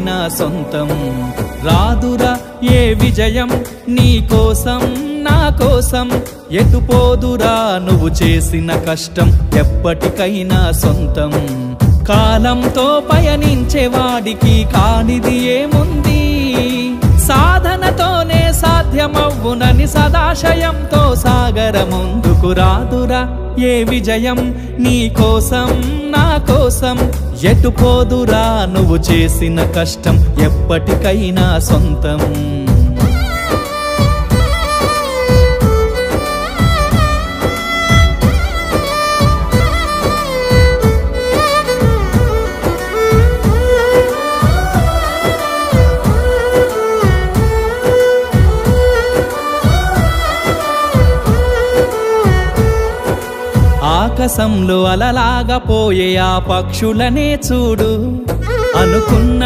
నా సొంతం రాదురా ఏ విజయం నీ కోసం నా కోసం ఎటుపోదురా నువ్వు చేసిన కష్టం ఎప్పటికైనా సొంతం కాలంతో పయనించేవాడికి కానిది ఏముంది సాధనతోనే సాధ్యమవ్వునని సదాశయంతో సాగర ముందుకు రాదురా ఏ విజయం నీ కోసం నా కోసం ఎటుపోదురా నువ్వు చేసిన కష్టం ఎప్పటికైనా సొంతం ఆకాశంలో అలలాగా పోయే ఆ పక్షులనే చూడు అనుకున్న